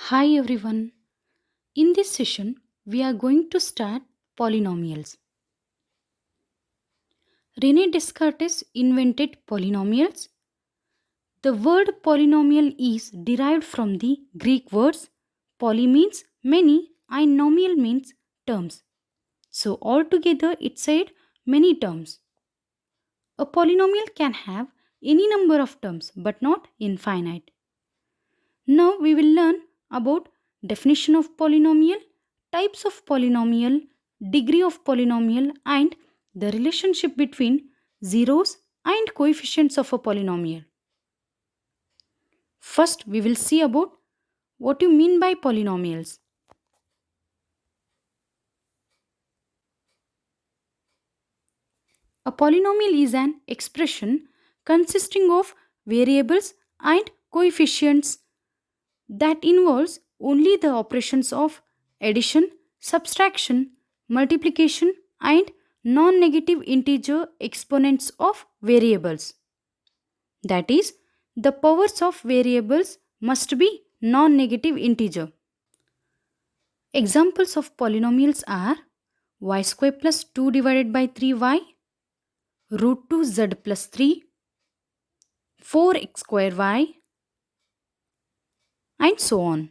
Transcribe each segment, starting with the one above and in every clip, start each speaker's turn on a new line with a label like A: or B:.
A: Hi everyone. In this session, we are going to start polynomials. Rene Descartes invented polynomials. The word polynomial is derived from the Greek words poly means many and nomial means terms. So altogether it said many terms. A polynomial can have any number of terms but not infinite. Now we will learn about definition of polynomial, types of polynomial, degree of polynomial and the relationship between zeros and coefficients of a polynomial. First we will see about what you mean by polynomials. A polynomial is an expression consisting of variables and coefficients that involves only the operations of addition, subtraction, multiplication, and non negative integer exponents of variables. That is, the powers of variables must be non negative integer. Examples of polynomials are y square plus 2 divided by 3y, root 2z plus 3, 4x square y, and so on.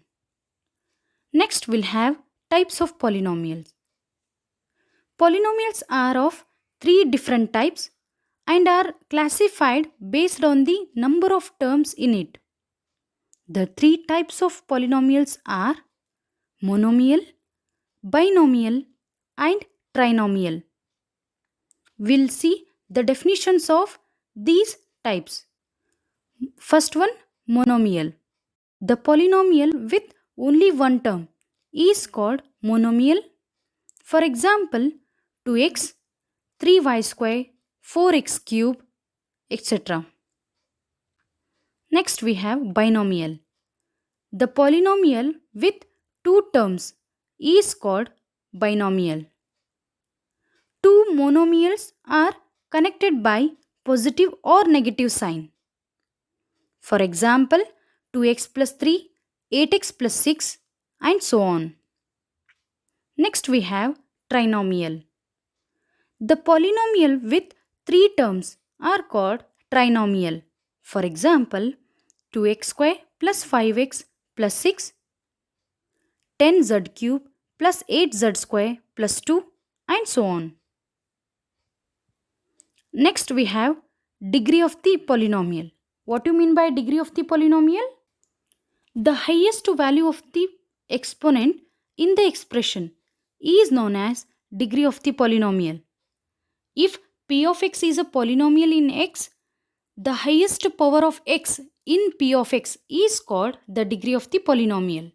A: Next, we'll have types of polynomials. Polynomials are of three different types and are classified based on the number of terms in it. The three types of polynomials are monomial, binomial, and trinomial. We'll see the definitions of these types. First one, monomial. The polynomial with only one term is called monomial. For example, 2x, 3y square, 4x cube, etc. Next we have binomial. The polynomial with two terms is called binomial. Two monomials are connected by positive or negative sign. For example, 2x plus 3, 8x plus 6 and so on. Next we have trinomial. The polynomial with three terms are called trinomial. For example, 2x square plus 5x plus 6, 10z cube plus 8z square plus 2 and so on. Next we have degree of the polynomial. What do you mean by degree of the polynomial? The highest value of the exponent in the expression is known as degree of the polynomial. If p of x is a polynomial in x, the highest power of x in p of x is called the degree of the polynomial.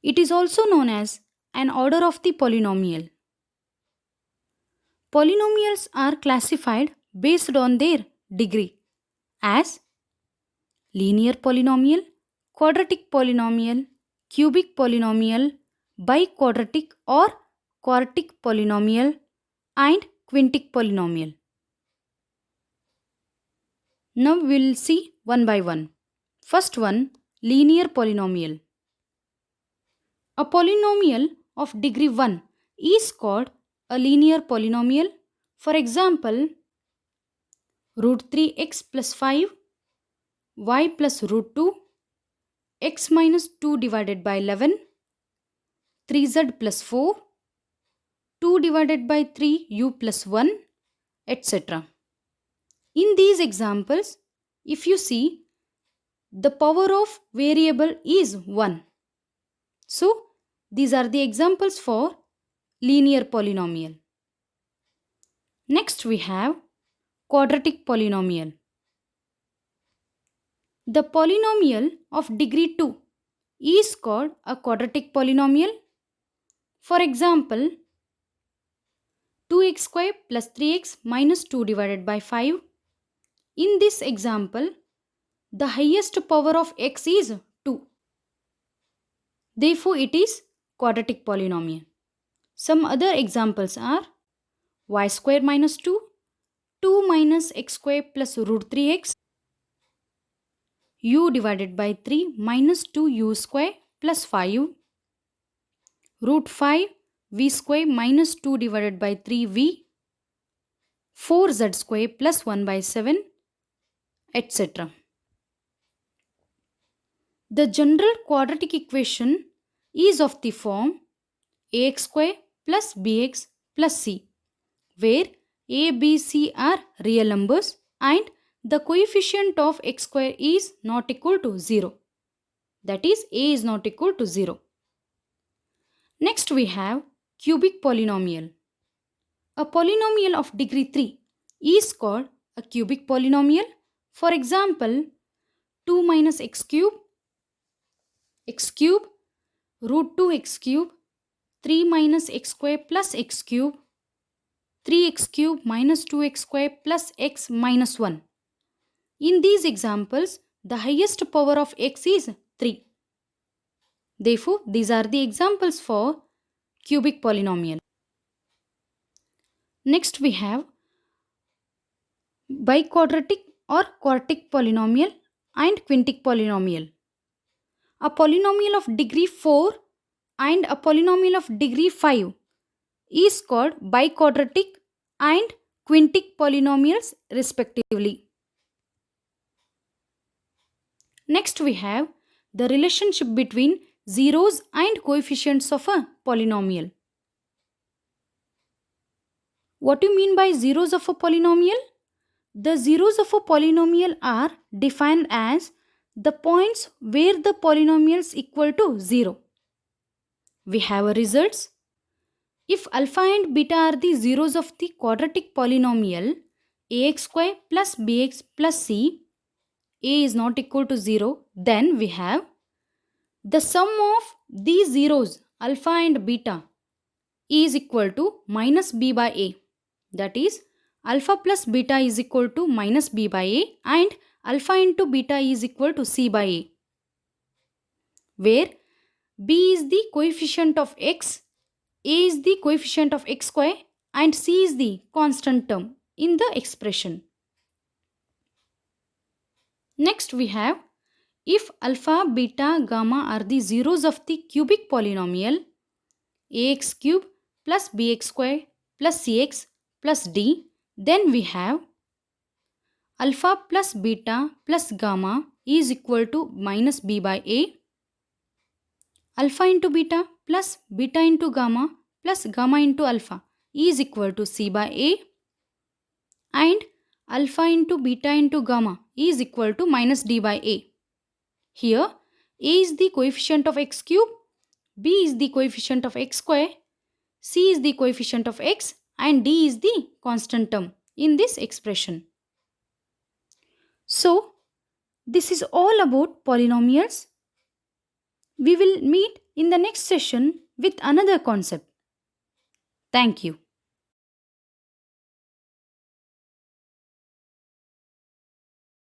A: It is also known as an order of the polynomial. Polynomials are classified based on their degree as linear polynomial, quadratic polynomial, cubic polynomial, biquadratic or quartic polynomial, and quintic polynomial. Now we will see one by one. First one, linear polynomial. A polynomial of degree 1 is called a linear polynomial. For example, root 3x plus 5, y plus root 2, x minus 2 divided by 11, 3z plus 4, 2 divided by 3 u plus 1, etc. In these examples, if you see, the power of variable is 1. So, these are the examples for linear polynomial. Next we have quadratic polynomial. The polynomial of degree 2 is called a quadratic polynomial. For example, 2x square plus 3x minus 2 divided by 5. In this example, the highest power of x is 2. Therefore, it is quadratic polynomial. Some other examples are y square minus 2, 2 minus x square plus root 3x. u divided by 3 minus 2u square plus 5, root 5 v square minus 2 divided by 3v, 4z square plus 1 by 7, etc. The general quadratic equation is of the form ax square plus bx plus c, where a, b, c are real numbers and the coefficient of x square is not equal to 0. That is, a is not equal to 0. Next we have cubic polynomial. A polynomial of degree 3 is called a cubic polynomial. For example, 2 minus x cube, root 2 x cube, 3 minus x square plus x cube, 3x cube minus 2x square plus x minus 1. In these examples, the highest power of x is 3. Therefore, these are the examples for cubic polynomial. Next we have biquadratic or quartic polynomial and quintic polynomial. A polynomial of degree 4 and a polynomial of degree 5 is called biquadratic and quintic polynomials respectively. Next we have the relationship between zeros and coefficients of a polynomial. What do you mean by zeros of a polynomial? The zeros of a polynomial are defined as the points where the polynomial is equal to 0. We have a results. If alpha and beta are the zeros of the quadratic polynomial ax square plus bx plus c, a is not equal to 0, then we have the sum of these zeros alpha and beta is equal to minus b by a. That is, alpha plus beta is equal to minus b by a and alpha into beta is equal to c by a, where b is the coefficient of x, a is the coefficient of x square and c is the constant term in the expression. Next we have, if alpha, beta, gamma are the zeros of the cubic polynomial ax cube plus bx square plus cx plus d, then we have alpha plus beta plus gamma is equal to minus b by a, alpha into beta plus beta into gamma plus gamma into alpha is equal to c by a, and alpha into beta into gamma is equal to minus d by a. Here a is the coefficient of x cube, b is the coefficient of x square, c is the coefficient of x and d is the constant term in this expression. So, this is all about polynomials. We will meet in the next session with another concept. Thank you.